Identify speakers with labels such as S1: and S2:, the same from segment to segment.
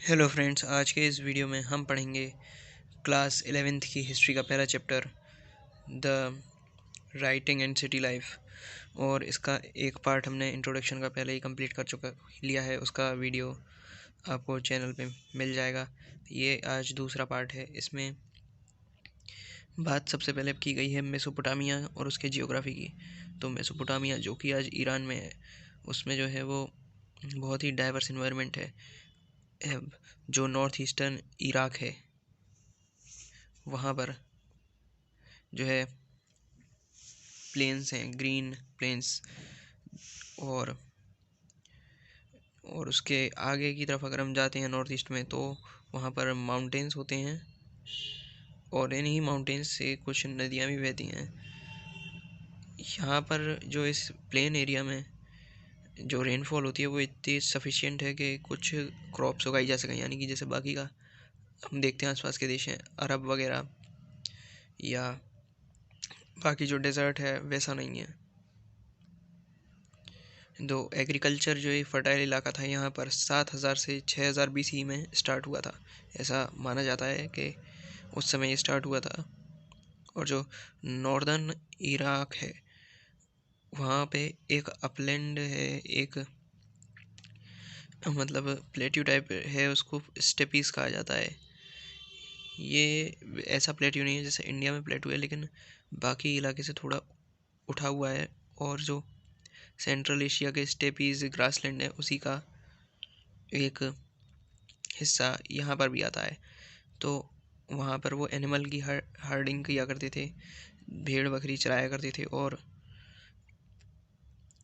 S1: Hello friends, आज के इस वीडियो में हम पढ़ेंगे क्लास 11th की हिस्ट्री का पहला chapter the writing and city life. और इसका एक पार्ट हमने इंट्रोडक्शन का पहले ही कंप्लीट कर चुका लिया है। उसका वीडियो आपको चैनल पे मिल जाएगा। ये आज दूसरा पार्ट है। इसमें बात सबसे पहले की गई है मेसोपोटामिया और उसके जियोग्राफी की। तो मेसोपोटामिया जो कि आज ईरान में है, उसमें जो है वो बहुत ही डाइवर्स इन्वायरमेंट है। जो नॉर्थ ईस्टर्न इराक है, वहाँ पर जो है प्लेन्स हैं, ग्रीन प्लेन्स। और उसके आगे की तरफ अगर हम जाते हैं नॉर्थ ईस्ट में, तो वहाँ पर माउंटेन्स होते हैं और इन्हीं माउंटेन्स से कुछ नदियाँ भी बहती हैं। यहाँ पर जो इस प्लेन एरिया में जो रेनफॉल होती है वो इतनी सफिशिएंट है कि कुछ क्रॉप्स उगाई जा सकें। यानी कि जैसे बाकी का हम देखते हैं आसपास के देश हैं, अरब वगैरह या बाकी जो डेजर्ट है, वैसा नहीं है। दो एग्रीकल्चर जो ये फर्टाइल इलाका था, यहाँ पर 7000 से 6000 BC में स्टार्ट हुआ था। ऐसा माना जाता है कि उस समय ये स्टार्ट हुआ था। और जो नॉर्दर्न इराक है, वहाँ पे एक अपलैंड है, एक मतलब प्लेट्यू टाइप है, उसको स्टेपीज कहा जाता है। ये ऐसा प्लेट्यू नहीं है जैसे इंडिया में प्लेट्यू है, लेकिन बाकी इलाके से थोड़ा उठा हुआ है। और जो सेंट्रल एशिया के स्टेपीज ग्रासलैंड है, उसी का एक हिस्सा यहाँ पर भी आता है। तो वहाँ पर वो एनिमल की हर्डिंग किया करते थे, भेड़ बकरी चराया करते थे। और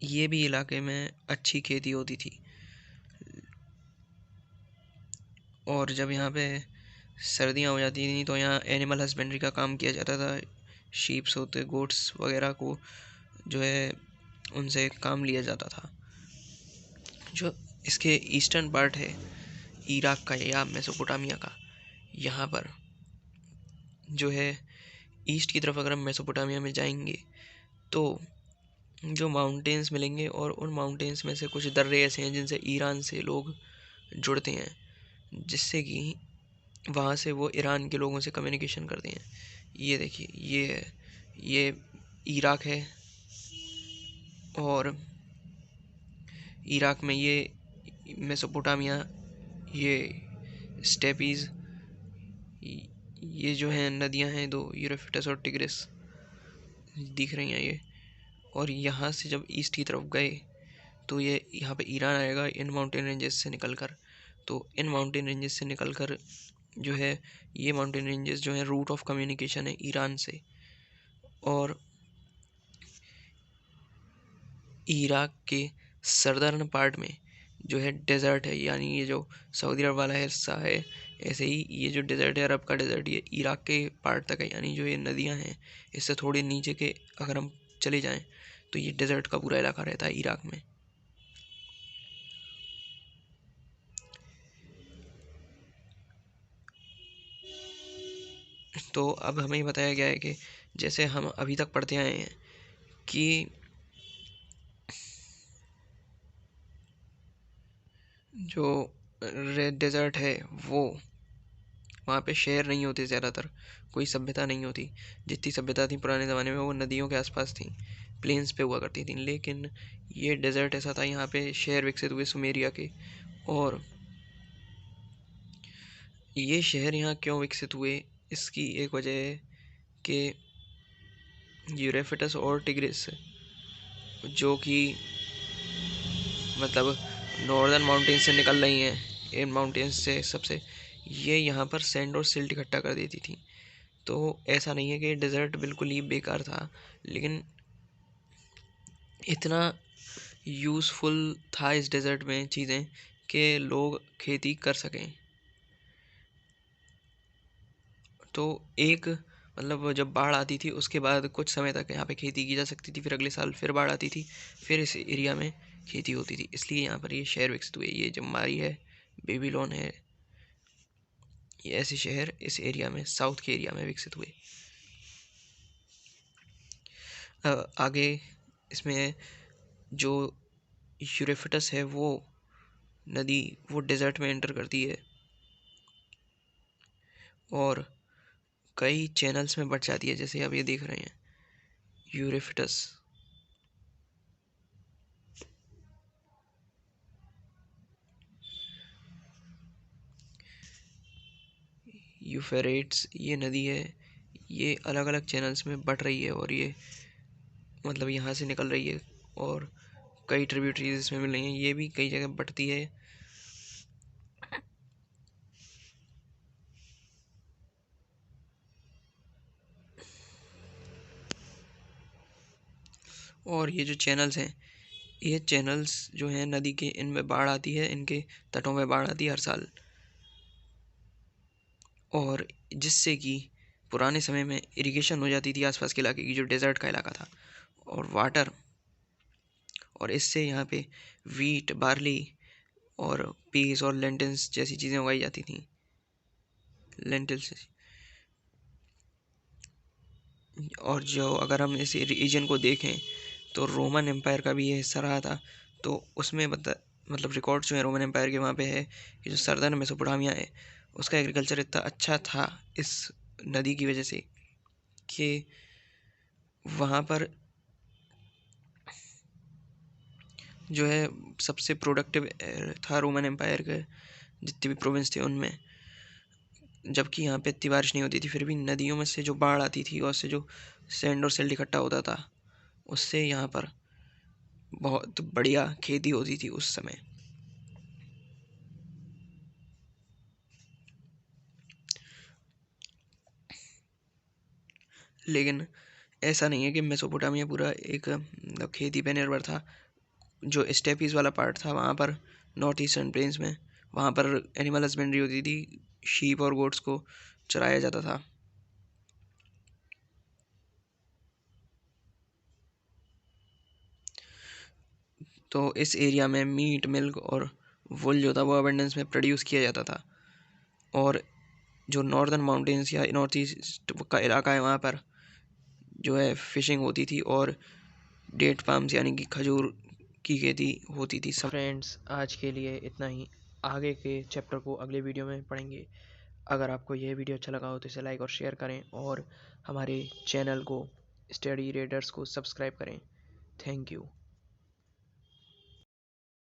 S1: ये भी इलाके में अच्छी खेती होती थी। और जब यहाँ पे सर्दियाँ हो जाती थी तो यहाँ एनिमल हस्बेंड्री का काम किया जाता था। शीप्स होते, गोट्स वगैरह को जो है उनसे काम लिया जाता था। जो इसके ईस्टर्न पार्ट है इराक का या मेसोपोटामिया का, यहाँ पर जो है ईस्ट की तरफ अगर हम मेसोपोटामिया में जाएंगे तो जो माउंटेन्स मिलेंगे, और उन माउंटेन्स में से कुछ दर्रे ऐसे हैं जिनसे ईरान से लोग जुड़ते हैं, जिससे कि वहाँ से वो ईरान के लोगों से कम्युनिकेशन करते हैं। ये देखिए, ये इराक है। और इराक में ये मेसोपोटामिया, ये स्टेपीज़, ये जो हैं नदियाँ हैं दो, यूफ्रेटिस और टिग्रिस दिख रही हैं ये। और यहाँ से जब ईस्ट की तरफ गए तो ये यहाँ पे ईरान आएगा इन माउंटेन रेंजेस से निकलकर। तो इन माउंटेन रेंजेस से निकलकर जो है ये माउंटेन रेंजेस जो है रूट ऑफ कम्युनिकेशन है ईरान से। और इराक के सर्दर्न पार्ट में जो है डेजर्ट है, यानी ये जो सऊदी अरब वाला हिस्सा है, ऐसे ही ये जो डेजर्ट है अरब का डेजर्ट, ये इराक के पार्ट तक है। यानी जो ये नदियां हैं, इससे थोड़े नीचे के अगर हम चले जाएं तो ये डेजर्ट का पूरा इलाका रहता है इराक में। तो अब हमें ये बताया गया है कि जैसे हम अभी तक पढ़ते आए हैं कि जो रेड डेजर्ट है वो, वहाँ पे शहर नहीं होते ज़्यादातर, कोई सभ्यता नहीं होती। जितनी सभ्यता थी पुराने ज़माने में वो नदियों के आसपास थी, प्लेन्स पे हुआ करती थी। लेकिन ये डेजर्ट ऐसा था, यहाँ पे शहर विकसित हुए सुमेरिया के। और ये शहर यहाँ क्यों विकसित हुए, इसकी एक वजह है कि यूरेफिटस और टिग्रिस, जो कि मतलब नॉर्दर्न माउंटेन से निकल रही हैं, इन माउंटेन्स से सबसे, ये यहाँ पर सैंड और सिल्ट इकट्ठा कर देती थी। तो ऐसा नहीं है कि डेजर्ट बिल्कुल ही बेकार था, लेकिन इतना यूज़फुल था इस डेजर्ट में चीज़ें कि लोग खेती कर सकें। तो एक मतलब जब बाढ़ आती थी उसके बाद कुछ समय तक यहाँ पे खेती की जा सकती थी, फिर अगले साल फिर बाढ़ आती थी, फिर इस एरिया में खेती होती थी। इसलिए यहाँ पर ये शहर विकसित हुए। ये जम्मारी है, बेबीलोन है, ये ऐसे शहर इस एरिया में, साउथ के एरिया में विकसित हुए। आगे इसमें जो यूरेफिटस है वो नदी, वो डेजर्ट में एंटर करती है। और कई चैनल्स में बट जाती है, जैसे आप ये देख रहे हैं यूरेफिटस। यूफेरेट्स ये नदी है, ये अलग अलग चैनल्स में बट रही है और ये मतलब यहाँ से निकल रही है और कई ट्रिब्यूटरीज इसमें मिल रही हैं, ये भी कई जगह बटती है। और ये जो चैनल्स हैं, ये चैनल्स जो हैं नदी के, इनमें बाढ़ आती है, इनके तटों में बाढ़ आती है हर साल, और जिससे कि पुराने समय में इरिगेशन हो जाती थी आसपास के इलाके की, जो डेजर्ट का इलाका था, और वाटर, और इससे यहाँ पे वीट, बार्ली और पीस और लेंटिल्स जैसी चीज़ें उगाई जाती थी। लेंटिल्स। और जो अगर हम इस रीजन को देखें तो रोमन एम्पायर का भी ये हिस्सा रहा था, तो उसमें मतलब रिकॉर्ड्स जो है रोमन एम्पायर के वहाँ पे है कि जो सर्दर्न मेसोपोटामिया है उसका एग्रीकल्चर इतना अच्छा था इस नदी की वजह से कि वहाँ पर जो है सबसे प्रोडक्टिव था रोमन एम्पायर के जितने भी प्रोविंस थे उनमें। जबकि यहाँ पे इतनी बारिश नहीं होती थी, फिर भी नदियों में से जो बाढ़ आती थी और उससे जो सैंड और सिल्ट इकट्ठा होता था, उससे यहाँ पर बहुत बढ़िया खेती होती थी उस समय। लेकिन ऐसा नहीं है कि मेसोपोटामिया पूरा एक खेती पे निर्भर था। जो स्टेपीज वाला पार्ट था वहाँ पर, नॉर्थ ईस्टर्न प्लेन्स में, वहाँ पर एनिमल हस्बेंड्री होती थी, शीप और गोट्स को चराया जाता था। तो इस एरिया में मीट, मिल्क और वुल जो था वो अबंडेंस में प्रोड्यूस किया जाता था। और जो नॉर्दर्न माउंटेन्स या नॉर्थ ईस्ट का इलाका है वहाँ पर जो है फिशिंग होती थी और डेट पाम्स यानी कि खजूर की खेती होती थी। फ्रेंड्स, आज के लिए इतना ही। आगे के चैप्टर को अगले वीडियो में पढ़ेंगे। अगर आपको यह वीडियो अच्छा लगा हो तो इसे लाइक और शेयर करें और हमारे चैनल को, स्टडी रेडर्स को सब्सक्राइब करें। Thank you.